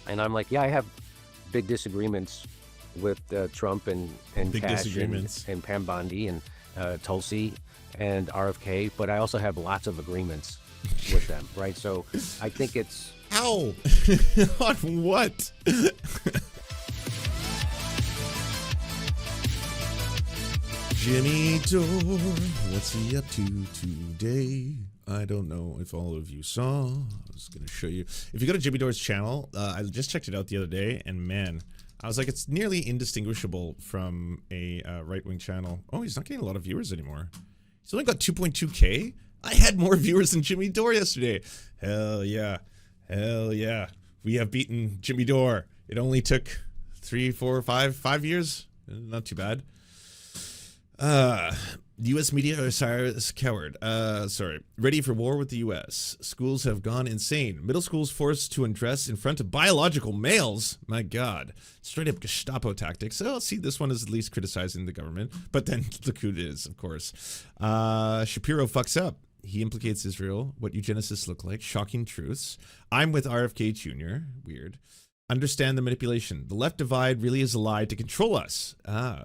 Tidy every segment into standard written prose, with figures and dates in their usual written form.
And I'm like, yeah, I have big disagreements with Trump and Big Cash disagreements. and Pam Bondi and Tulsi and RFK, but I also have lots of agreements with them, right? So I think it's... How? On what? Jimmy Dore, what's he up to today? I don't know if all of you saw. I was going to show you. If you go to Jimmy Dore's channel, I just checked it out the other day, and man, I was like, it's nearly indistinguishable from a right-wing channel. Oh, he's not getting a lot of viewers anymore. He's only got 2.2K? I had more viewers than Jimmy Dore yesterday. Hell yeah. Hell yeah. We have beaten Jimmy Dore. It only took 3, 4, 5 years. Not too bad. U.S. media are coward. Sorry. Ready for war with the U.S. Schools have gone insane. Middle schools forced to undress in front of biological males. My God. Straight up Gestapo tactics. So, see, this one is at least criticizing the government. But then look who it is, of course. Shapiro fucks up. He implicates Israel. What eugenicists look like. Shocking truths. I'm with RFK Jr. Weird. Understand the manipulation. The left divide really is a lie to control us.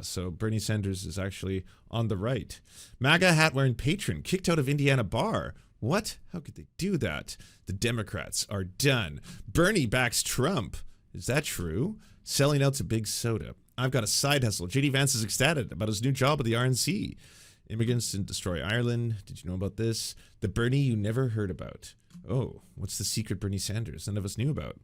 So Bernie Sanders is actually on the right. MAGA hat-wearing patron kicked out of Indiana bar. What? How could they do that? The Democrats are done. Bernie backs Trump. Is that true? Selling out to Big Soda. I've got a side hustle. JD Vance is ecstatic about his new job at the RNC. Immigrants didn't destroy Ireland. Did you know about this? The Bernie you never heard about. Oh, what's the secret Bernie Sanders none of us knew about?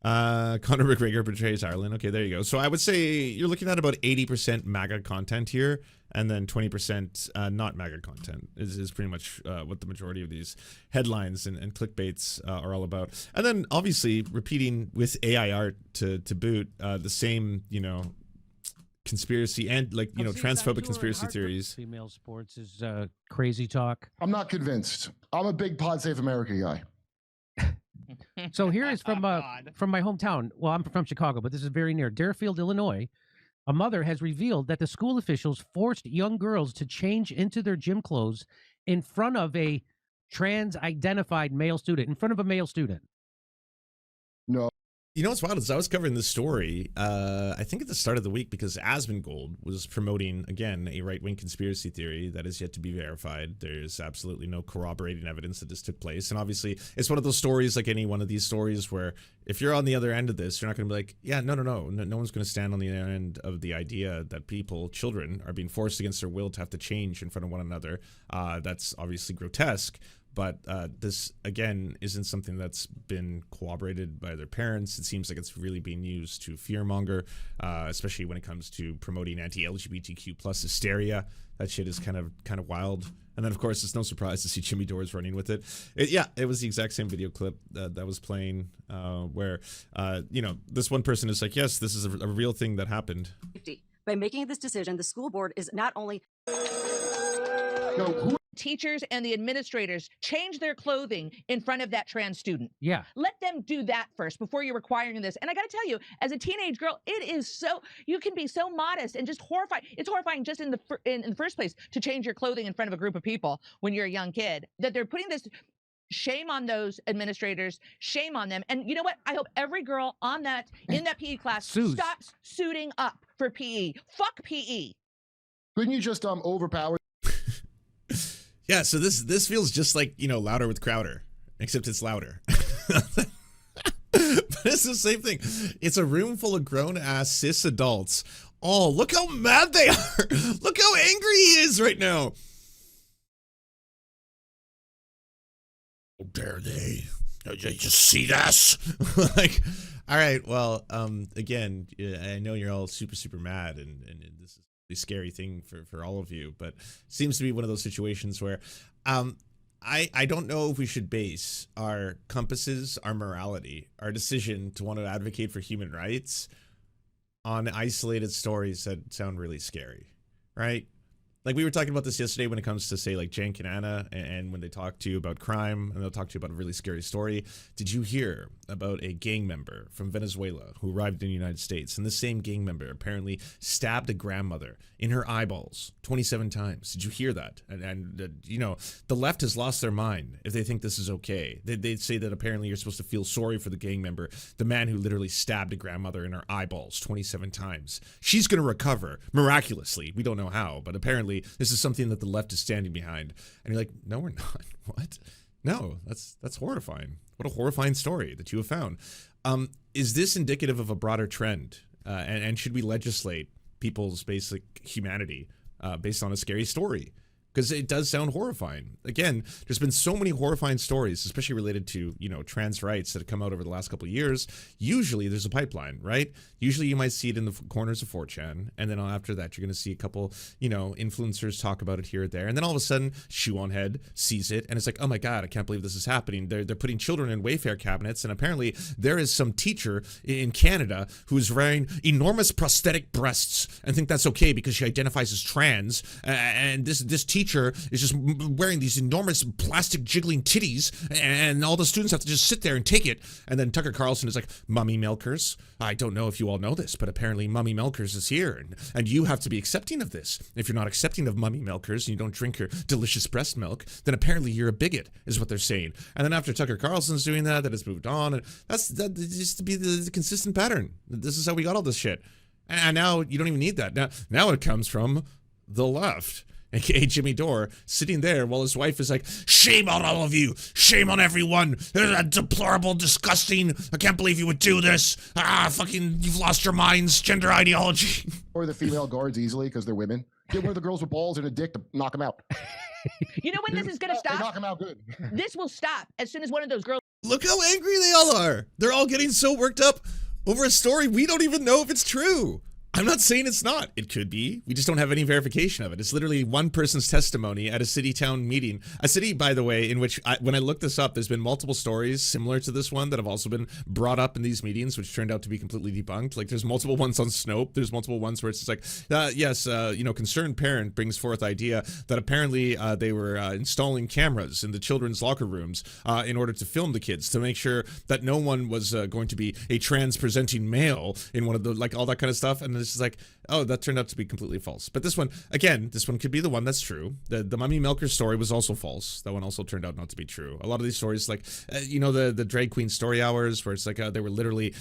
Conor McGregor betrays Ireland. Okay, there you go. So I would say you're looking at about 80% MAGA content here, and then 20% not MAGA content is pretty much what the majority of these headlines and clickbaits are all about. And then obviously repeating with AI art to boot the same, you know, conspiracy and like, you know, transphobic conspiracy theories. Female sports is crazy talk. I'm not convinced. I'm a big Pod Save America guy. So here is from my hometown. Well, I'm from Chicago, but this is very near Deerfield, Illinois. A mother has revealed that the school officials forced young girls to change into their gym clothes in front of a trans-identified male student, in front of a male student. No. You know what's wild is I was covering this story, I think at the start of the week, because Asmongold was promoting, again, a right-wing conspiracy theory that is yet to be verified. There's absolutely no corroborating evidence that this took place. And obviously, it's one of those stories, like any one of these stories, where if you're on the other end of this, you're not going to be like, yeah, no one's going to stand on the other end of the idea that people, children, are being forced against their will to have to change in front of one another. That's obviously grotesque. But this, again, isn't something that's been corroborated by their parents. It seems like it's really being used to fearmonger, especially when it comes to promoting anti-LGBTQ plus hysteria. That shit is kind of wild. And then, of course, it's no surprise to see Jimmy Dore's running with it. It was the exact same video clip that was playing where, you know, this one person is like, yes, this is a real thing that happened. By making this decision, the school board is not only... Teachers and the administrators change their clothing in front of that trans student. Yeah. Let them do that first before you're requiring this. And I got to tell you, as a teenage girl, it is so, you can be so modest and just horrified. It's horrifying just in the first place to change your clothing in front of a group of people when you're a young kid. That they're putting this, shame on those administrators, shame on them. And you know what? I hope every girl in that PE class stops suiting up for PE. Fuck PE. Couldn't you just overpower? Yeah, so this feels just like, you know, Louder with Crowder, except it's louder. But it's the same thing. It's a room full of grown-ass cis adults. Oh, look how mad they are. Look how angry he is right now. How dare they? Did you just see this? Like, all right, well, again, I know you're all super mad, and this is scary thing for all of you, but seems to be one of those situations where I don't know if we should base our compasses, our morality, our decision to want to advocate for human rights on isolated stories that sound really scary, right? Like we were talking about this yesterday when it comes to say like Cenk and Anna, and when they talk to you about crime and they'll talk to you about a really scary story. Did you hear about a gang member from Venezuela who arrived in the United States, and this same gang member apparently stabbed a grandmother in her eyeballs 27 times? Did you hear that? And you know, the left has lost their mind if they think this is okay. They say that apparently you're supposed to feel sorry for the gang member, the man who literally stabbed a grandmother in her eyeballs 27 times. She's going to recover miraculously. We don't know how, but apparently this is something that the left is standing behind. And you're like, no, we're not. What? No, that's horrifying. What a horrifying story that you have found. Is this indicative of a broader trend? And should we legislate people's basic humanity based on a scary story? Because it does sound horrifying. Again, there's been so many horrifying stories, especially related to, you know, trans rights that have come out over the last couple of years. Usually there's a pipeline, right? Usually you might see it in the corners of 4chan. And then after that, you're going to see a couple, you know, influencers talk about it here or there. And then all of a sudden, Shoe on Head sees it. And it's like, oh my God, I can't believe this is happening. They're putting children in Wayfair cabinets. And apparently there is some teacher in Canada who is wearing enormous prosthetic breasts and think that's okay because she identifies as trans. And this teacher is just wearing these enormous plastic jiggling titties, and all the students have to just sit there and take it. And then Tucker Carlson is like, Mummy Milkers, I don't know if you all know this, but apparently Mummy Milkers is here, and you have to be accepting of this. If you're not accepting of Mummy Milkers and you don't drink her delicious breast milk, then apparently you're a bigot, is what they're saying. And then after Tucker Carlson's doing that, it's moved on, and that used to be the consistent pattern. This is how we got all this shit. And now you don't even need that. Now it comes from the left, aka Jimmy Dore, sitting there while his wife is like, shame on all of you, shame on everyone, deplorable, disgusting, I can't believe you would do this, fucking, you've lost your minds, gender ideology. Or the female guards easily because they're women. Get one of the girls with balls and a dick to knock them out. You know when this is going to They knock stop? them out good. This will stop as soon as one of those girls Look how angry they all are. They're all getting so worked up over a story we don't even know if it's true. I'm not saying it's not. It could be. We just don't have any verification of it. It's literally one person's testimony at a city town meeting. A city, by the way, in which when I looked this up, there's been multiple stories similar to this one that have also been brought up in these meetings, which turned out to be completely debunked. Like there's multiple ones on Snope. There's multiple ones where it's just like, yes, you know, concerned parent brings forth idea that apparently they were installing cameras in the children's locker rooms in order to film the kids to make sure that no one was going to be a trans presenting male in one of the, like all that kind of stuff. And it's just like, oh, that turned out to be completely false. But this one, again, this one could be the one that's true. The Mummy Milker story was also false. That one also turned out not to be true. A lot of these stories, like, you know, the drag queen story hours, where it's like they were literally,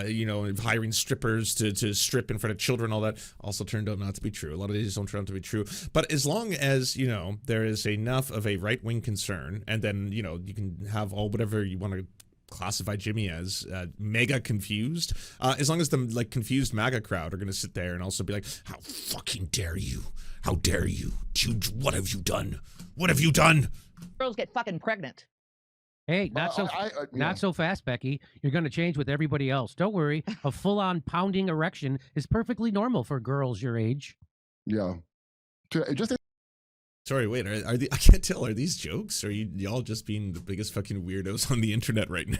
you know, hiring strippers to strip in front of children, all that also turned out not to be true. A lot of these don't turn out to be true. But as long as, you know, there is enough of a right-wing concern, and then, you know, you can have all whatever you want to classify Jimmy as mega confused, as long as the like confused MAGA crowd are going to sit there and also be like, how fucking dare you, how dare you, what have you done, what have you done? girls get fucking pregnant. Hey, not so fast, Becky. You're going to change with everybody else. Don't worry. A full-on pounding erection is perfectly normal for girls your age. Yeah. Just Sorry, wait, I can't tell, are these jokes? Or are y'all just being the biggest fucking weirdos on the internet right now?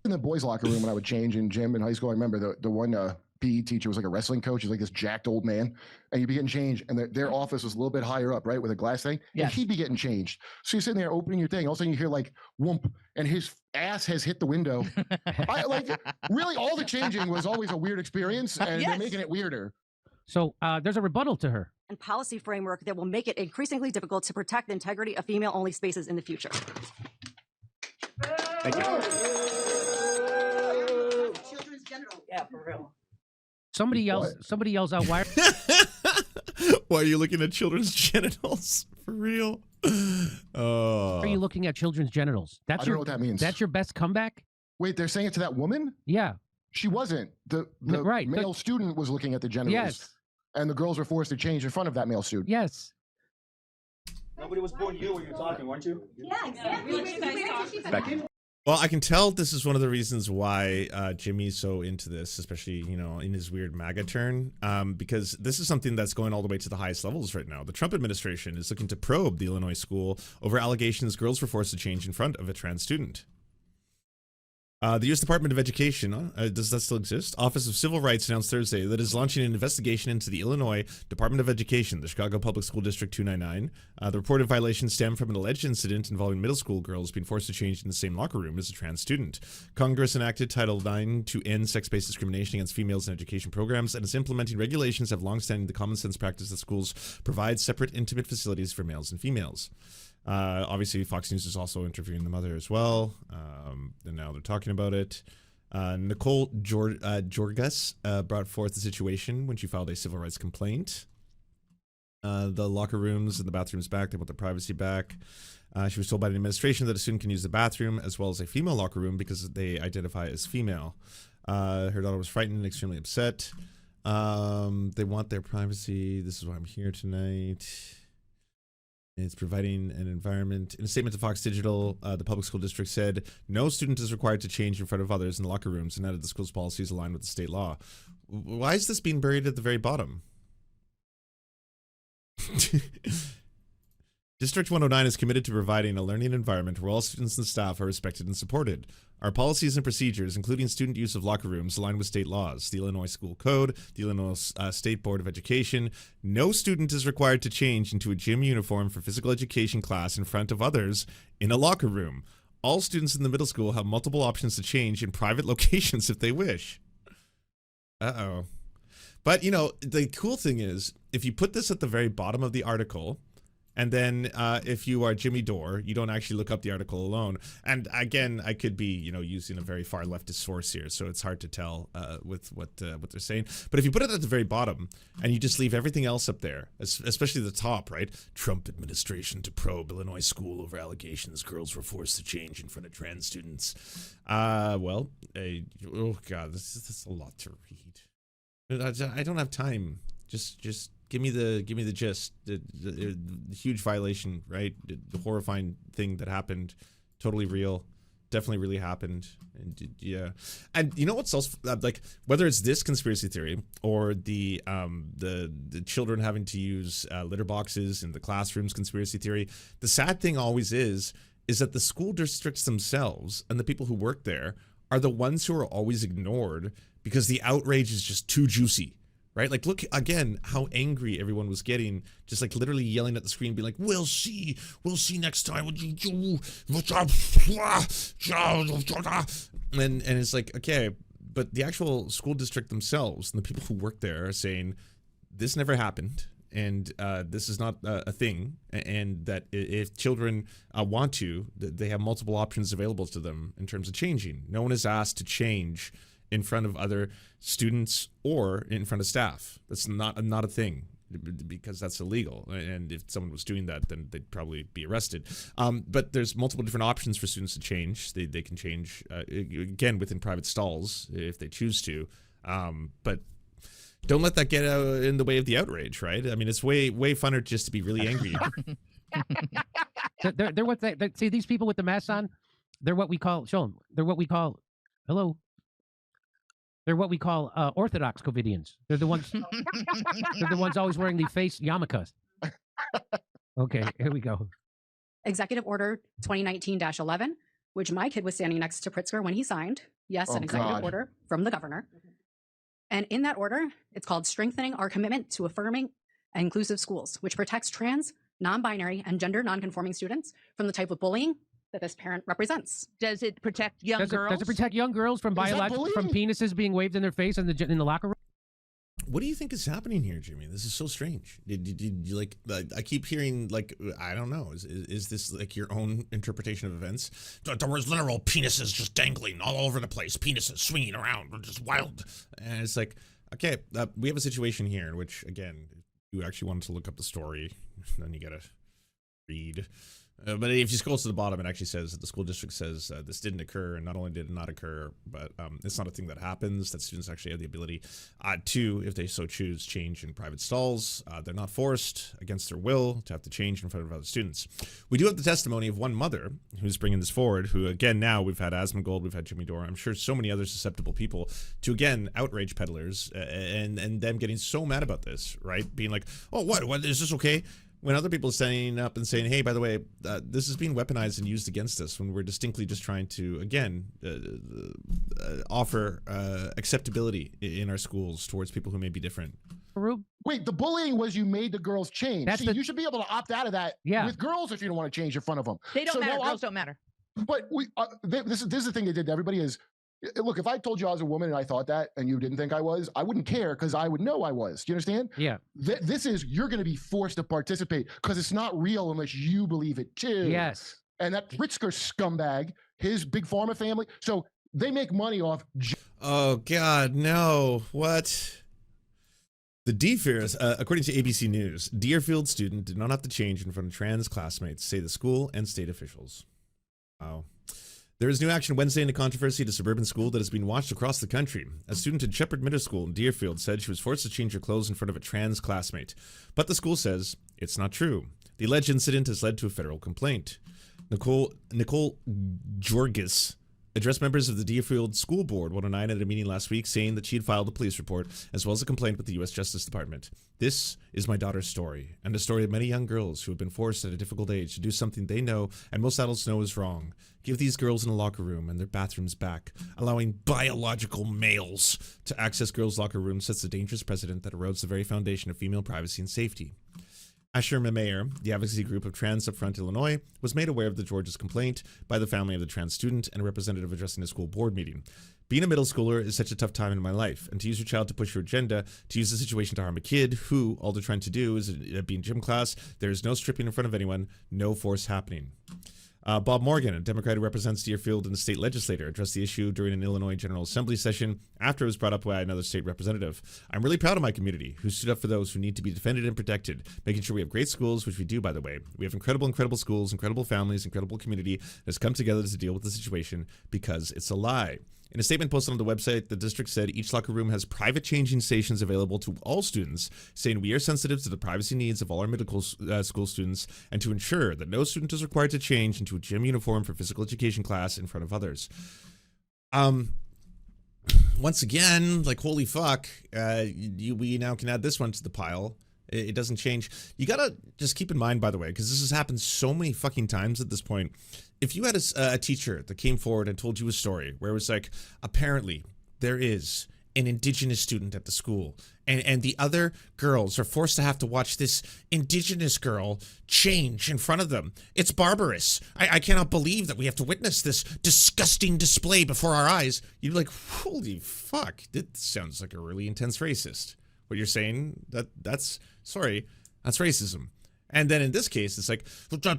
in the boys' locker room when I would change in gym in high school, I remember the one PE teacher was like a wrestling coach. He's like this jacked old man, and you'd be getting changed, and their office was a little bit higher up, right, with a glass thing. Yes. And he'd be getting changed. So you're sitting there opening your thing. All of a sudden you hear like whoomp, and his ass has hit the window. Really, all the changing was always a weird experience, and Yes. they're making it weirder. So there's a rebuttal to her. And policy framework that will make it increasingly difficult to protect the integrity of female-only spaces in the future. Thank you. Children's genital. Yeah, for real. Somebody yells out, why Why are you looking at children's genitals? For real? are you looking at children's genitals? I don't know what that means. That's your best comeback? Wait, they're saying it to that woman? Yeah. She wasn't. The Right, male student was looking at the genitals. Yes. And the girls were forced to change in front of that male student. Yes. Nobody was pointing you when you were talking, weren't you? Yeah, exactly. Well, I can tell this is one of the reasons why Jimmy's so into this, especially, you know, in his weird MAGA turn, because this is something that's going all the way to the highest levels right now. The Trump administration is looking to probe the Illinois school over allegations girls were forced to change in front of a trans student. The U.S. Department of Education, does that still exist? Office of Civil Rights announced Thursday that it is launching an investigation into the Illinois Department of Education, the Chicago Public School District 299. The reported violations stem from an alleged incident involving middle school girls being forced to change in the same locker room as a trans student. Congress enacted Title IX to end sex-based discrimination against females in education programs, and its implementing regulations have long-standing the common sense practice that schools provide separate intimate facilities for males and females. Obviously, Fox News is also interviewing the mother as well, and now they're talking about it. Nicole Jorgas brought forth the situation when she filed a civil rights complaint. The locker rooms and the bathrooms back, they want their privacy back. She was told by the administration that a student can use the bathroom as well as a female locker room because they identify as female. Her daughter was frightened and extremely upset. They want their privacy. This is why I'm here tonight. It's providing an environment. In a statement to Fox Digital, the public school district said, no student is required to change in front of others in the locker rooms, and added the school's policies align with the state law. Why is this being buried at the very bottom? District 109 is committed to providing a learning environment where all students and staff are respected and supported. Our policies and procedures, including student use of locker rooms, align with state laws, the Illinois School Code, the Illinois State Board of Education. No student is required to change into a gym uniform for physical education class in front of others in a locker room. All students in the middle school have multiple options to change in private locations if they wish. Uh-oh. But, you know, the cool thing is, if you put this at the very bottom of the article, and then if you are Jimmy Dore, you don't actually look up the article alone. And again, I could be, you know, using a very far leftist source here, so it's hard to tell with what they're saying. But if you put it at the very bottom and you just leave everything else up there, especially the top, right? Trump administration to probe Illinois school over allegations girls were forced to change in front of trans students. Oh God, this is a lot to read. I don't have time. Just give me the gist. The huge violation, right? The horrifying thing that happened, totally real, definitely really happened. And yeah, and you know what's else, like, whether it's this conspiracy theory or the children having to use litter boxes in the classrooms conspiracy theory, the sad thing always is that the school districts themselves and the people who work there are the ones who are always ignored because the outrage is just too juicy. Right? Like, look again how angry everyone was getting, just like literally yelling at the screen, being like, we'll see next time. And it's like, okay, but the actual school district themselves and the people who work there are saying this never happened, and this is not a thing, and that if children want to, they have multiple options available to them in terms of changing. No one is asked to change in front of other students or in front of staff. That's not a thing, because that's illegal. And if someone was doing that, then they'd probably be arrested. But there's multiple different options for students to change. They can change, again, within private stalls if they choose to. But don't let that get in the way of the outrage, right? I mean, it's way funner just to be really angry. So they're what they see, these people with the masks on, they're what we call, show them, they're what we call, hello? They're what we call Orthodox COVIDians. They're the ones. They're the ones always wearing the face yarmulkes. Okay, here we go. Executive Order 2019-11, which my kid was standing next to Pritzker when he signed. Yes, an executive order from the governor. And in that order, it's called Strengthening Our Commitment to Affirming and Inclusive Schools, which protects trans, non-binary, and gender non-conforming students from the type of bullying that this parent represents. Does it protect young girls? Does it protect young girls from from penises being waved in their face in the locker room? What do you think is happening here, Jimmy? This is so strange. Did you like? I keep hearing, like, I don't know. Is this like your own interpretation of events? There was literal penises just dangling all over the place. Penises swinging around, just wild. And it's like, okay, we have a situation here in which, again, you actually wanted to look up the story, then you gotta read. But if you scroll to the bottom, it actually says that the school district says this didn't occur, and not only did it not occur, but it's not a thing that happens, that students actually have the ability to, if they so choose, change in private stalls. They're not forced against their will to have to change in front of other students. We do have the testimony of one mother who's bringing this forward, who, again, now we've had Asmongold, we've had Jimmy Dore, I'm sure so many other susceptible people, to, again, outrage peddlers and them getting so mad about this, right? Being like, oh, what is this okay? when other people are standing up and saying, hey, by the way, this is being weaponized and used against us when we're distinctly just trying to, again, offer acceptability in our schools towards people who may be different. Wait, the bullying was you made the girls change. See, you should be able to opt out of that with girls if you don't want to change in front of them. They don't matter. Girls don't matter. But this is the thing they did to everybody is, look, if I told you I was a woman and I thought that and you didn't think I was, I wouldn't care because I would know I was. Do you understand? Yeah. This is, you're going to be forced to participate because it's not real unless you believe it too. Yes. And that Pritzker scumbag, his big pharma family, so they make money off. Oh, God, no. What? The D-fears, according to ABC News, Deerfield student did not have to change in front of trans classmates, say the school and state officials. Wow. There is new action Wednesday in a controversy at a suburban school that has been watched across the country. A student at Shepherd Middle School in Deerfield said she was forced to change her clothes in front of a trans classmate. But the school says it's not true. The alleged incident has led to a federal complaint. Nicole Jorgis addressed members of the Deerfield School Board 109 at a meeting last week, saying that she had filed a police report as well as a complaint with the U.S. Justice Department. This is my daughter's story, and the story of many young girls who have been forced at a difficult age to do something they know and most adults know is wrong. Give these girls in a locker room and their bathrooms back. Allowing biological males to access girls' locker rooms sets a dangerous precedent that erodes the very foundation of female privacy and safety. Asher Memeyer, the advocacy group of Trans Upfront Illinois, was made aware of the Georgia's complaint by the family of the trans student and a representative addressing a school board meeting. Being a middle schooler is such a tough time in my life, and to use your child to push your agenda, to use the situation to harm a kid who, all they're trying to do is be in gym class, there is no stripping in front of anyone, no force happening. Bob Morgan, a Democrat who represents Deerfield and the state legislator, addressed the issue during an Illinois General Assembly session after it was brought up by another state representative. I'm really proud of my community, who stood up for those who need to be defended and protected, making sure we have great schools, which we do, by the way. We have incredible schools, incredible families, incredible community that has come together to deal with the situation because it's a lie. In a statement posted on the website, the district said each locker room has private changing stations available to all students, saying we are sensitive to the privacy needs of all our middle school students and to ensure that no student is required to change into a gym uniform for physical education class in front of others. Once again, like, holy fuck, we now can add this one to the pile. It doesn't change. You gotta just keep in mind, by the way, because this has happened so many fucking times at this point. If you had a teacher that came forward and told you a story where it was like, apparently there is an indigenous student at the school and the other girls are forced to have to watch this indigenous girl change in front of them. It's barbarous. I cannot believe that we have to witness this disgusting display before our eyes. You'd be like, holy fuck, that sounds like a really intense racist. What you're saying, that's racism. And then in this case, it's like,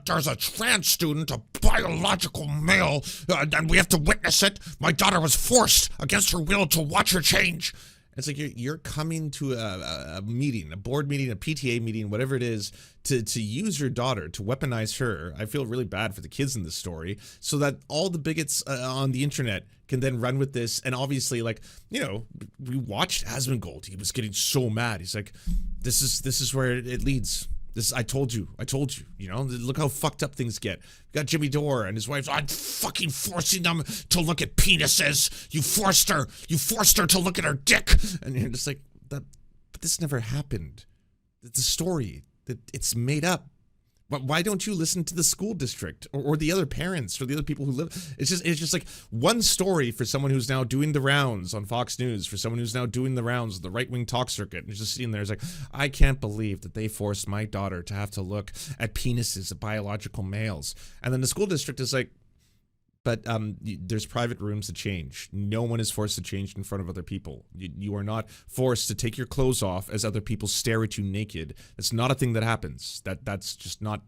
there's a trans student, a biological male, and we have to witness it. My daughter was forced against her will to watch her change. It's like you're coming to a meeting, a board meeting, a PTA meeting, whatever it is, to use your daughter, to weaponize her. I feel really bad for the kids in this story, so that all the bigots on the internet can then run with this. And obviously, like, you know, we watched Asmongold. He was getting so mad. He's like, this is where it leads. I told you, you know, look how fucked up things get. We got Jimmy Dore and his wife. I'm fucking forcing them to look at penises. You forced her to look at her dick. And you're just like, but this never happened. It's a story that it's made up. But why don't you listen to the school district or the other parents or the other people who live? It's just like one story for someone who's now doing the rounds on Fox News, for someone who's now doing the rounds of the right-wing talk circuit, and just sitting there, it's like, I can't believe that they forced my daughter to have to look at penises of biological males. And then the school district is like, but there's private rooms to change. No one is forced to change in front of other people. You are not forced to take your clothes off as other people stare at you naked. That's not a thing that happens. That's just not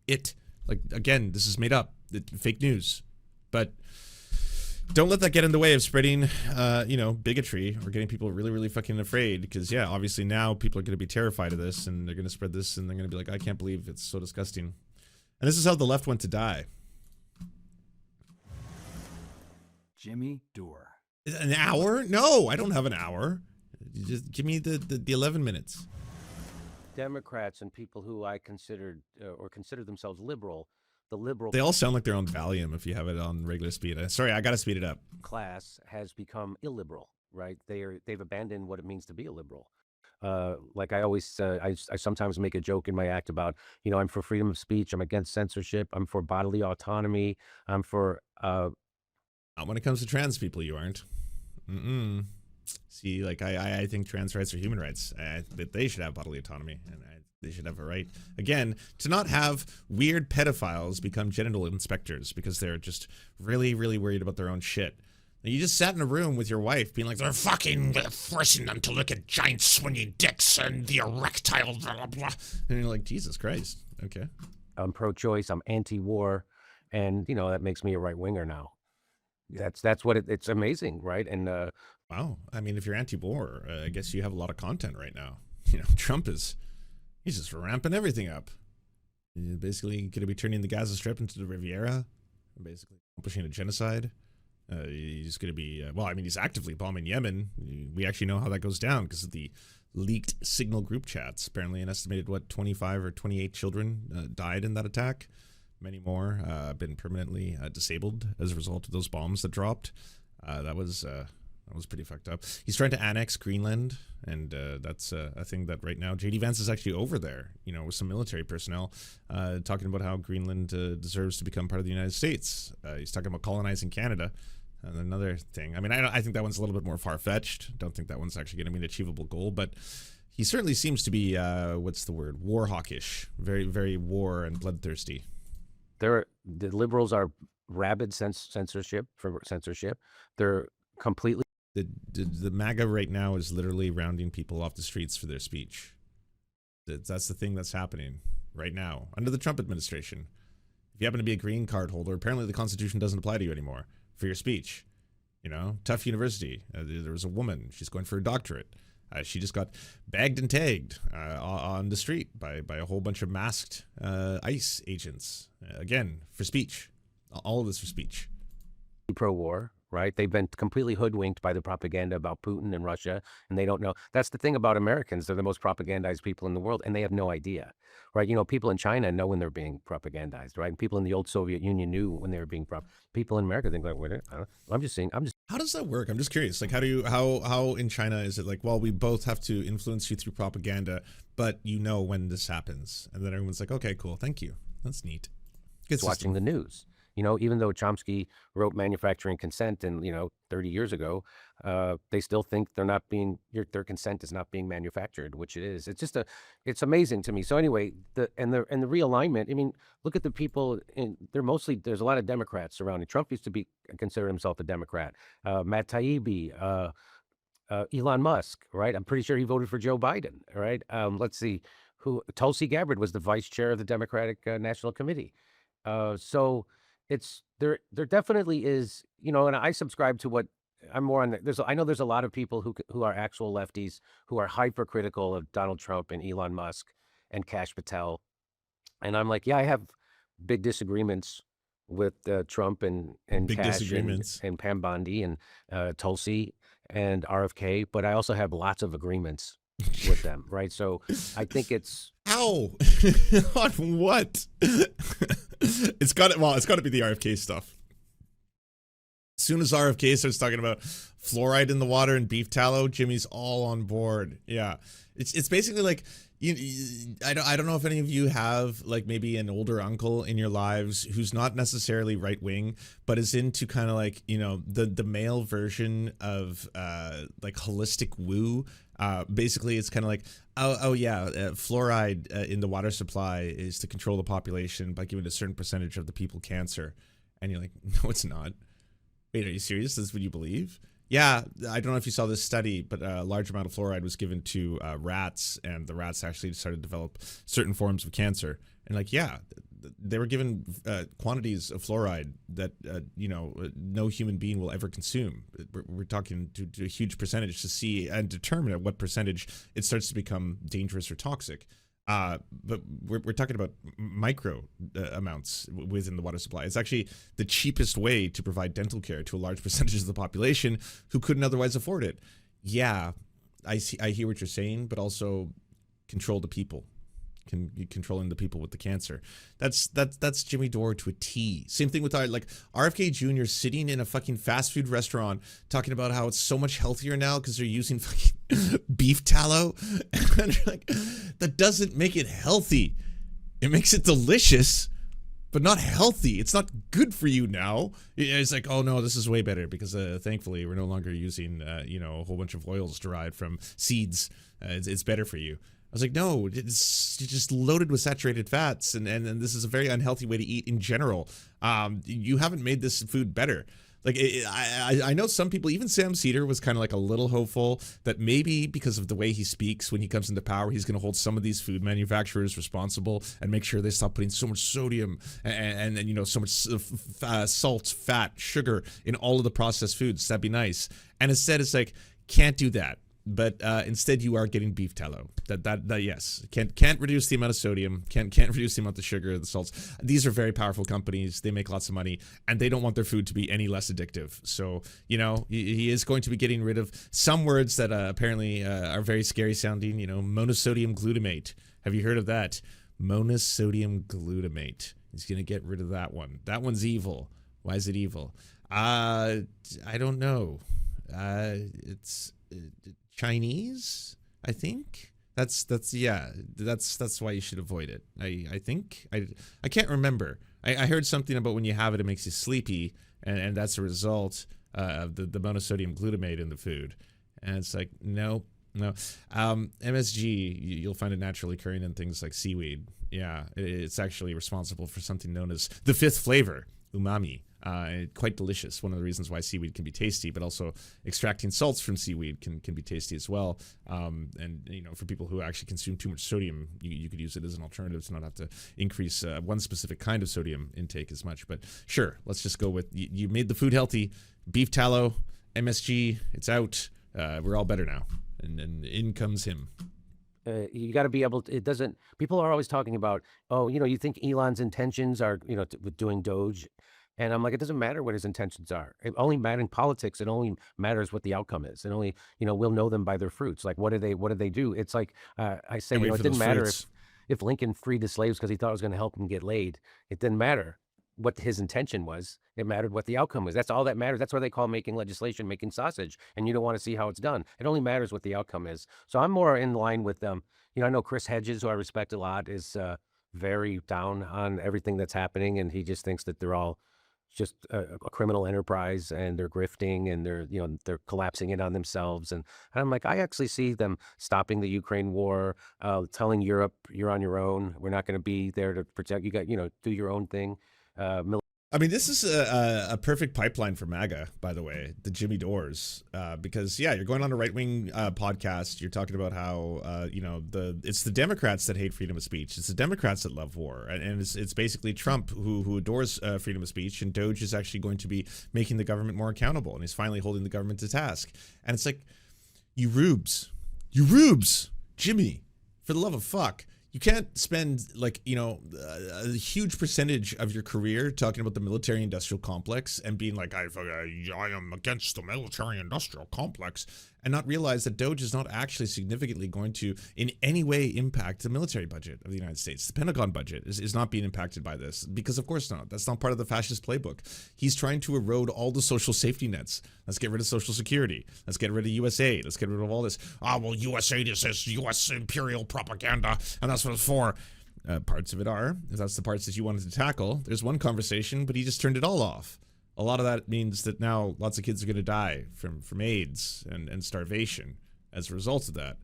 it. Like, again, this is made up. Fake news. But don't let that get in the way of spreading, bigotry or getting people really, really fucking afraid. Because, yeah, obviously now people are going to be terrified of this, and they're going to spread this, and they're going to be like, I can't believe it's so disgusting. And this is how the left went to die. Jimmy Dore. An hour? No, I don't have an hour. Just give me the 11 minutes. Democrats and people who I considered or consider themselves liberal, the liberal. They all sound like they're on Valium if you have it on regular speed. Sorry, I got to speed it up. Class has become illiberal, right? They've abandoned what it means to be a liberal. Like I always, I sometimes make a joke in my act about, you know, I'm for freedom of speech. I'm against censorship. I'm for bodily autonomy. I'm for. When it comes to trans people, you aren't. See, like I think trans rights are human rights. That they should have bodily autonomy, and they should have a right, again, to not have weird pedophiles become genital inspectors because they're just really, really worried about their own shit. You just sat in a room with your wife being like, they're fucking forcing them to look at giant swinging dicks and the erectile blah, blah, blah. And you're like, Jesus Christ. Okay. I'm pro-choice. I'm anti-war. And, you know, that makes me a right-winger now. That's what it's amazing, right? And wow. I mean, if you're anti-war, I guess you have a lot of content right now. You know, Trump he's just ramping everything up. He's basically going to be turning the Gaza Strip into the Riviera, basically accomplishing a genocide. He's going to be, well, I mean, he's actively bombing Yemen. We actually know how that goes down because of the leaked Signal group chats. Apparently an estimated, 25 or 28 children died in that attack. Many more been permanently disabled as a result of those bombs that dropped. That was pretty fucked up. He's trying to annex Greenland, and that's a thing that right now J.D. Vance is actually over there, you know, with some military personnel, talking about how Greenland deserves to become part of the United States. He's talking about colonizing Canada. And another thing, I mean, I think that one's a little bit more far-fetched. Don't think that one's actually going to be an achievable goal, but he certainly seems to be, what's the word, war hawkish, very, very war and bloodthirsty. The liberals are rabid censorship. They're completely. The MAGA right now is literally rounding people off the streets for their speech. That's the thing that's happening right now under the Trump administration. If you happen to be a green card holder, apparently the Constitution doesn't apply to you anymore for your speech. You know, Tufts University, there was a woman, she's going for a doctorate. She just got bagged and tagged on the street by a whole bunch of masked ICE agents. Again, for speech. All of this for speech. Pro-war, right? They've been completely hoodwinked by the propaganda about Putin and Russia, and they don't know. That's the thing about Americans. They're the most propagandized people in the world, and they have no idea, right? You know, people in China know when they're being propagandized, right? And people in the old Soviet Union knew when they were being people in America think like, wait, I'm just saying, How does that work? I'm just curious. Like, how in China is it like, well, we both have to influence you through propaganda, but you know when this happens, and then everyone's like, okay, cool, thank you, that's neat. Good watching the news. You know, even though Chomsky wrote Manufacturing Consent and, you know, 30 years ago, they still think their consent is not being manufactured, which it is. It's just it's amazing to me. So anyway, the realignment, I mean, look at the people there's a lot of Democrats surrounding. Trump used to consider himself a Democrat. Matt Taibbi, Elon Musk, right? I'm pretty sure he voted for Joe Biden, right? Let's see, Tulsi Gabbard was the vice chair of the Democratic National Committee. So there definitely is, you know, and I subscribe to what I'm more on. I know there's a lot of people who are actual lefties who are hypercritical of Donald Trump and Elon Musk and Kash Patel, and I'm like, yeah, I have big disagreements with Trump and big Kash disagreements and Pam Bondi and Tulsi and RFK, but I also have lots of agreements with them, right? So I think it's how on what it's got to be the RFK stuff. As soon as RFK starts talking about fluoride in the water and beef tallow, Jimmy's all on board. Yeah, it's basically like I don't know if any of you have like maybe an older uncle in your lives who's not necessarily right wing, but is into kind of like, you know, the male version of like holistic woo. Basically, it's kind of like, oh yeah, fluoride in the water supply is to control the population by giving a certain percentage of the people cancer. And you're like, no, it's not. Wait, are you serious? This is what you believe? Yeah, I don't know if you saw this study, but a large amount of fluoride was given to rats, and the rats actually started to develop certain forms of cancer. And like, yeah, they were given quantities of fluoride that, you know, no human being will ever consume. We're talking to a huge percentage to see and determine at what percentage it starts to become dangerous or toxic. But we're talking about micro amounts within the water supply. It's actually the cheapest way to provide dental care to a large percentage of the population who couldn't otherwise afford it. Yeah, I hear what you're saying, but also control the people. controlling the people with the cancer. That's Jimmy Dore to a T. Same thing with like RFK Jr. sitting in a fucking fast food restaurant talking about how it's so much healthier now because they're using fucking beef tallow. And you're like, that doesn't make it healthy. It makes it delicious, but not healthy. It's not good for you now. It's like, oh no, this is way better because thankfully we're no longer using you know, a whole bunch of oils derived from seeds. It's better for you. I was like, no, it's just loaded with saturated fats, and this is a very unhealthy way to eat in general. You haven't made this food better. Like, I know some people, even Sam Cedar was kind of like a little hopeful that maybe because of the way he speaks when he comes into power, he's going to hold some of these food manufacturers responsible and make sure they stop putting so much sodium and you know, so much salt, fat, sugar in all of the processed foods. That'd be nice. And instead, it's like, can't do that. But instead, you are getting beef tallow. That yes, can't reduce the amount of sodium. Can't reduce the amount of sugar, the salts. These are very powerful companies. They make lots of money, and they don't want their food to be any less addictive. So you know, he is going to be getting rid of some words that apparently are very scary sounding. You know, monosodium glutamate. Have you heard of that? Monosodium glutamate. He's going to get rid of that one. That one's evil. Why is it evil? I don't know. It's Chinese, I think. That's why you should avoid it. I think I can't remember. I heard something about when you have it, it makes you sleepy, and that's a result of the monosodium glutamate in the food. And it's like, no. MSG, you'll find it naturally occurring in things like seaweed. Yeah, it's actually responsible for something known as the fifth flavor, umami. Quite delicious. One of the reasons why seaweed can be tasty, but also extracting salts from seaweed can be tasty as well. And you know, for people who actually consume too much sodium, you could use it as an alternative to not have to increase one specific kind of sodium intake as much. But sure, let's just go with you made the food healthy. Beef tallow, MSG, it's out. We're all better now. And in comes him. You got to be able to, it doesn't, people are always talking about, oh, you know, you think Elon's intentions are, you know, with doing Doge. And I'm like, it doesn't matter what his intentions are. It only matters in politics. It only matters what the outcome is. It only, you know, we'll know them by their fruits. Like, what do they do? It's like, I say, you know, it didn't matter if Lincoln freed the slaves because he thought it was going to help him get laid. It didn't matter what his intention was. It mattered what the outcome was. That's all that matters. That's what they call making legislation, making sausage. And you don't want to see how it's done. It only matters what the outcome is. So I'm more in line with them. You know, I know Chris Hedges, who I respect a lot, is very down on everything that's happening. And he just thinks that they're all just a criminal enterprise and they're grifting and they're collapsing in on themselves. And I'm like, I actually see them stopping the Ukraine war, telling Europe, you're on your own. We're not going to be there to protect you. Got, you know, do your own thing. I mean, this is a perfect pipeline for MAGA, by the way, the Jimmy Dores, because yeah, you're going on a right-wing podcast. You're talking about how you know, it's the Democrats that hate freedom of speech. It's the Democrats that love war, and it's basically Trump who adores freedom of speech, and Doge is actually going to be making the government more accountable, and he's finally holding the government to task. And it's like, you rubes, Jimmy, for the love of fuck. You can't spend, like, you know, a huge percentage of your career talking about the military-industrial complex and being like, I am against the military-industrial complex, and not realize that Doge is not actually significantly going to in any way impact the military budget of the United States. The Pentagon budget is not being impacted by this, because of course not. That's not part of the fascist playbook. He's trying to erode all the social safety nets. Let's get rid of Social Security. Let's get rid of USA. Let's get rid of all this. Well, USA, this is U.S. imperial propaganda, and that's what it's for. Parts of it are. If that's the parts that you wanted to tackle, there's one conversation, but he just turned it all off. A lot of that means that now lots of kids are going to die from AIDS and starvation as a result of that.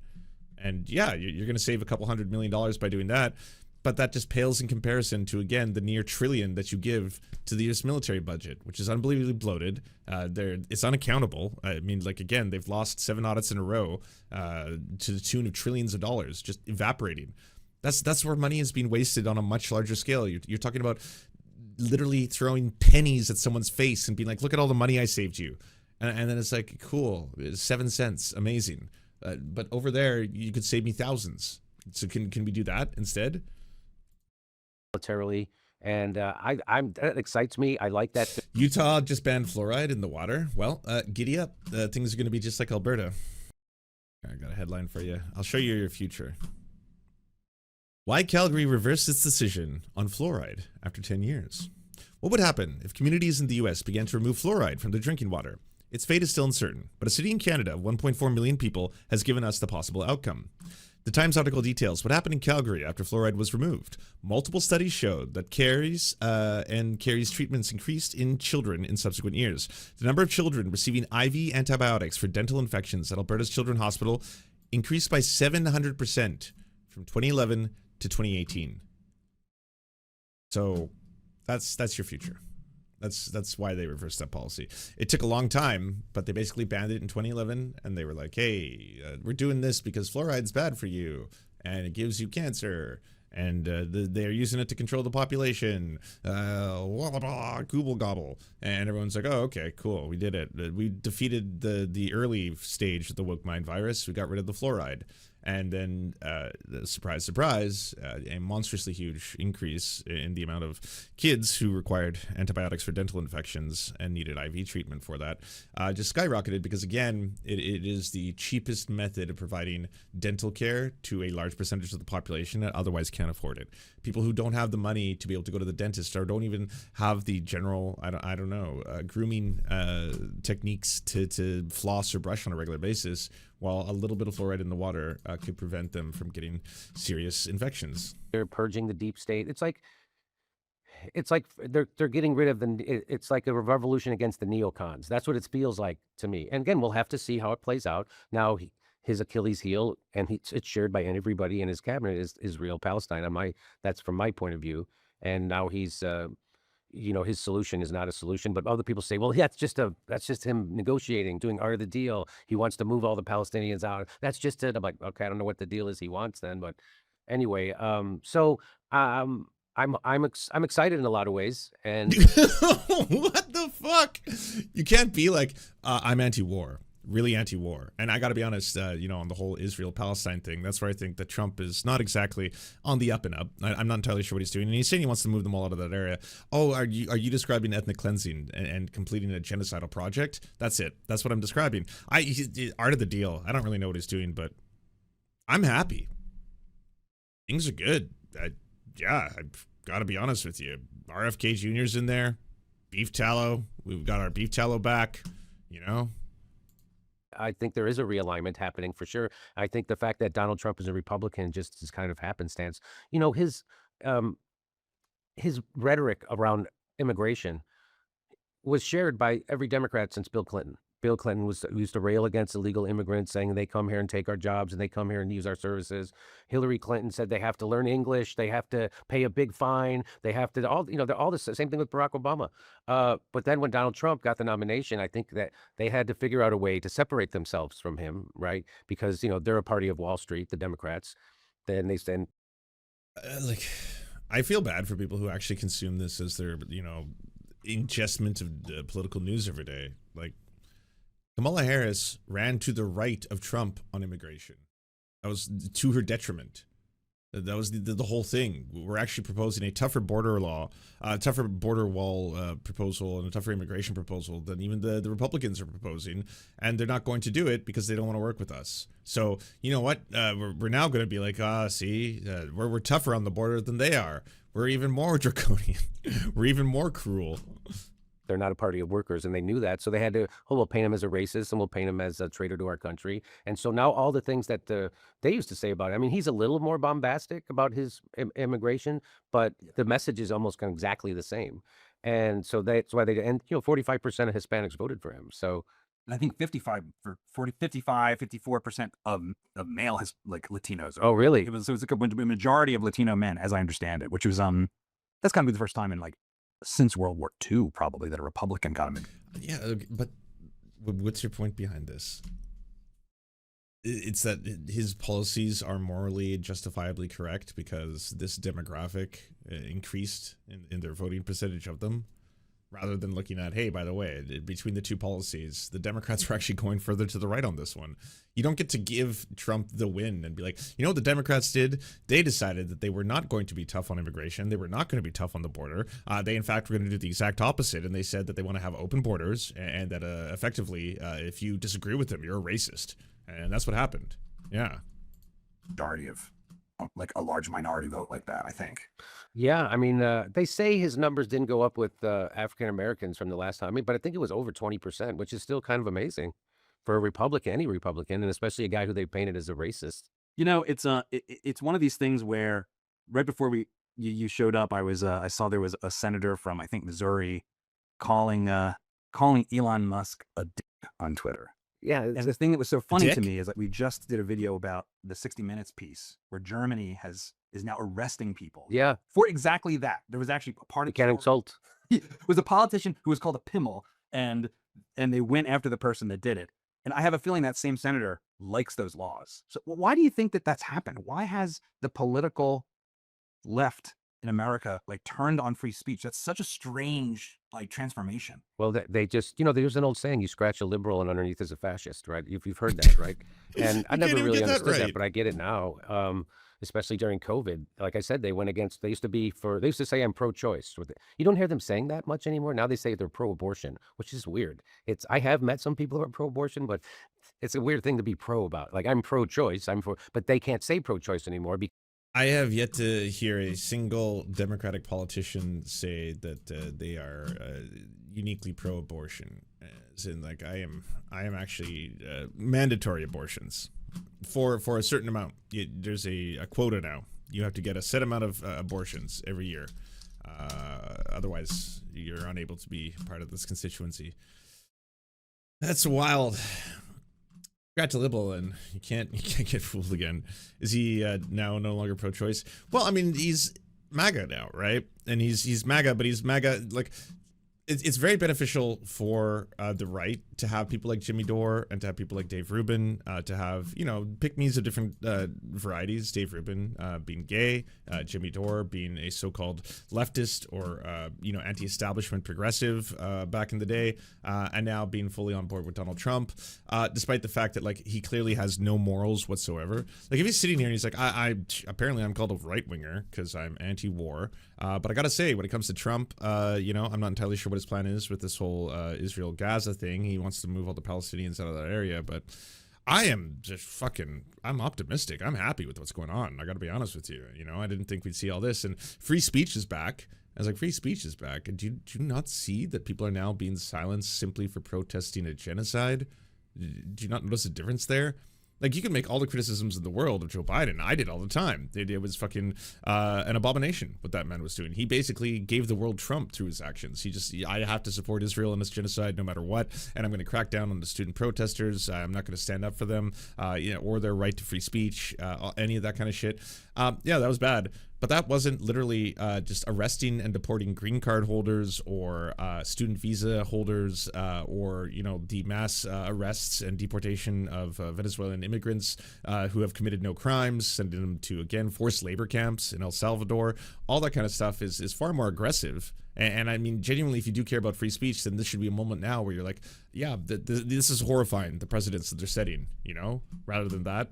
And yeah, you're going to save a couple $100 million by doing that, but that just pales in comparison to, again, the near trillion that you give to the U.S. military budget, which is unbelievably bloated. It's unaccountable. I mean, like, again, they've lost 7 audits in a row to the tune of trillions of dollars, just evaporating. That's where money is being wasted on a much larger scale. You're talking about literally throwing pennies at someone's face and being like, look at all the money I saved you. And then it's like, cool, 7 cents, amazing. But over there, you could save me thousands. So can we do that instead? Militarily, and that excites me. I like that. Utah just banned fluoride in the water. Well, giddy up. Things are going to be just like Alberta. I got a headline for you. I'll show you your future. Why Calgary reversed its decision on fluoride after 10 years. What would happen if communities in the US began to remove fluoride from their drinking water? Its fate is still uncertain, but a city in Canada of 1.4 million people has given us the possible outcome. The Times article details what happened in Calgary after fluoride was removed. Multiple studies showed that caries treatments increased in children in subsequent years. The number of children receiving IV antibiotics for dental infections at Alberta's Children's Hospital increased by 700% from 2011 to 2018. So that's your future. That's why they reversed that policy. It took a long time, but they basically banned it in 2011, and they were like, hey, we're doing this because fluoride's bad for you, and it gives you cancer, and they're using it to control the population. Google gobble. And everyone's like, oh, okay, cool, we did it. We defeated the early stage of the woke mind virus. We got rid of the fluoride. And then, surprise, surprise, a monstrously huge increase in the amount of kids who required antibiotics for dental infections and needed IV treatment for that just skyrocketed because, again, it is the cheapest method of providing dental care to a large percentage of the population that otherwise can't afford it. People who don't have the money to be able to go to the dentist or don't even have the general, I don't know, grooming techniques to floss or brush on a regular basis, while a little bit of fluoride in the water could prevent them from getting serious infections. They're purging the deep state. It's like they're getting rid of it's like a revolution against the neocons. That's what it feels like to me. And again, we'll have to see how it plays out. Now, his Achilles heel, and it's shared by everybody in his cabinet, is Israel Palestine. That's from my point of view. And now he's his solution is not a solution, but other people say, well, that's just him negotiating, doing art of the deal. He wants to move all the Palestinians out. That's just it. I'm like, okay, I don't know what the deal is he wants then, but anyway, I'm excited in a lot of ways. And what the fuck? You can't be like, I'm anti-war. Really anti-war. And I got to be honest, on the whole Israel-Palestine thing, that's where I think that Trump is not exactly on the up and up. I'm not entirely sure what he's doing. And he's saying he wants to move them all out of that area. Oh, are you describing ethnic cleansing and completing a genocidal project? That's it. That's what I'm describing. Art of the deal. I don't really know what he's doing, but I'm happy. Things are good. I've got to be honest with you. RFK Jr.'s in there. Beef tallow. We've got our beef tallow back, I think there is a realignment happening for sure. I think the fact that Donald Trump is a Republican just is kind of happenstance. His rhetoric around immigration was shared by every Democrat since Bill Clinton. Bill Clinton used to rail against illegal immigrants, saying they come here and take our jobs and they come here and use our services. Hillary Clinton said they have to learn English, they have to pay a big fine, they have to they're all the same thing with Barack Obama. But then when Donald Trump got the nomination, I think that they had to figure out a way to separate themselves from him, right? Because they're a party of Wall Street, the Democrats. Then they stand. I feel bad for people who actually consume this as their ingestment of political news every day. Like, Kamala Harris ran to the right of Trump on immigration. That was to her detriment. That was the whole thing. We're actually proposing a tougher border law, tougher border wall proposal, and a tougher immigration proposal than even the Republicans are proposing. And they're not going to do it because they don't want to work with us. So, you know what? We're now going to be like, we're tougher on the border than they are. We're even more draconian. We're even more cruel. They're not a party of workers, and they knew that. So they had to, we'll paint him as a racist, and we'll paint him as a traitor to our country. And so now all the things that they used to say about it, I mean, he's a little more bombastic about his immigration, but the message is almost exactly the same. And so that's why 45% of Hispanics voted for him. So I think 54% of male has Latinos. Oh, really? It was like a majority of Latino men, as I understand it, which was that's kind of the first time in since World War II, probably, that a Republican got him in. Yeah, but what's your point behind this? It's that his policies are morally justifiably correct because this demographic increased in their voting percentage of them, rather than looking at, hey, by the way, between the two policies, the Democrats are actually going further to the right on this one. You don't get to give Trump the win and be like, what the Democrats did? They decided that they were not going to be tough on immigration. They were not going to be tough on the border. They, in fact, were going to do the exact opposite. And they said that they want to have open borders and that effectively, if you disagree with them, you're a racist. And that's what happened. Yeah. Majority of like a large minority vote like that, I think. Yeah, I mean, they say his numbers didn't go up with African Americans from the last time, but I think it was over 20%, which is still kind of amazing for a Republican, any Republican, and especially a guy who they painted as a racist. You know, it's one of these things where right before you showed up, I saw there was a senator from, I think, Missouri calling Elon Musk a dick on Twitter. Yeah, And the thing that was so funny to dick? me is that we just did a video about the 60 Minutes piece where Germany is now arresting people yeah, for exactly that. There was actually a part you of can't insult. it was a politician who was called a Pimmel, and they went after the person that did it. And I have a feeling that same senator likes those laws. So why do you think that that's happened? Why has the political left in America like turned on free speech? That's such a strange like transformation. Well, they just, there's an old saying, you scratch a liberal and underneath is a fascist, right? You've heard that, right? And I You never can't even really get that understood that, right. but I get it now. Especially during COVID. Like I said, they went against, they used to say I'm pro-choice. You don't hear them saying that much anymore. Now they say they're pro-abortion, which is weird. I have met some people who are pro-abortion, but it's a weird thing to be pro about. Like I'm pro-choice, but they can't say pro-choice anymore because I have yet to hear a single Democratic politician say that they are uniquely pro-abortion. As in, like, I am actually mandatory abortions for a certain amount. There's a quota now. You have to get a set amount of abortions every year. Otherwise, you're unable to be part of this constituency. That's wild. Got to liberal, and you can't get fooled again. Is he now no longer pro-choice? Well, I mean, he's MAGA now, right? And he's MAGA, but he's MAGA like it's very beneficial for the right to have people like Jimmy Dore and to have people like Dave Rubin, to have, pick-me's of different varieties. Dave Rubin being gay, Jimmy Dore being a so-called leftist or, anti-establishment progressive back in the day, and now being fully on board with Donald Trump, despite the fact that, like, he clearly has no morals whatsoever. Like, if he's sitting here and he's like, apparently I'm called a right-winger because I'm anti-war, but I gotta say, when it comes to Trump, I'm not entirely sure what his plan is with this whole Israel-Gaza thing. He wants to move all the Palestinians out of that area, but I am just I'm optimistic. I'm happy with what's going on. I got to be honest with you. I didn't think we'd see all this, and free speech is back. I was like, free speech is back. And do you not see that people are now being silenced simply for protesting a genocide? Do you not notice a difference there? Like, you can make all the criticisms in the world of Joe Biden. I did all the time. It was fucking an abomination what that man was doing. He basically gave the world Trump through his actions. I have to support Israel in this genocide no matter what, and I'm going to crack down on the student protesters. I'm not going to stand up for them, or their right to free speech, any of that kind of shit. Yeah, that was bad. But that wasn't literally just arresting and deporting green card holders or student visa holders or, the mass arrests and deportation of Venezuelan immigrants who have committed no crimes, sending them to, again, forced labor camps in El Salvador. All that kind of stuff is far more aggressive. And I mean, genuinely, if you do care about free speech, then this should be a moment now where you're like, yeah, this is horrifying, the precedents that they're setting, rather than that.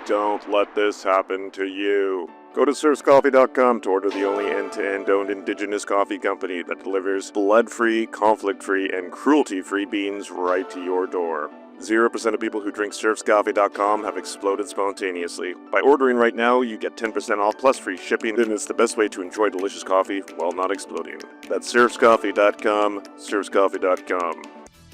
Don't let this happen to you. Go to serfscoffee.com to order the only end-to-end owned indigenous coffee company that delivers blood-free, conflict-free, and cruelty-free beans right to your door. 0% of people who drink serfscoffee.com have exploded spontaneously. By ordering right now, you get 10% off plus free shipping, and it's the best way to enjoy delicious coffee while not exploding. That's serfscoffee.com, serfscoffee.com.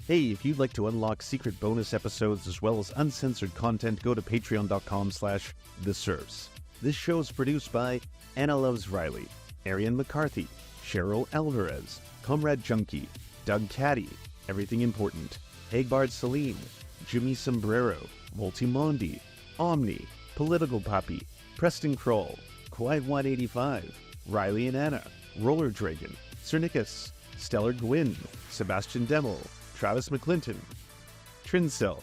Hey, if you'd like to unlock secret bonus episodes as well as uncensored content, go to patreon.com/theserfs. This show is produced by Anna Loves Riley, Arian McCarthy, Cheryl Alvarez, Comrade Junkie, Doug Caddy, Everything Important, Hagbard Celine, Jimmy Sombrero, Multimondi, Omni, Political Poppy, Preston Kroll, Quiet 185, Riley and Anna, Roller Dragon, Cernicus, Stellar Gwyn, Sebastian Demel, Travis McClinton, Trincell,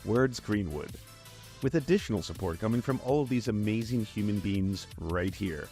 Words Greenwood, with additional support coming from all of these amazing human beings right here.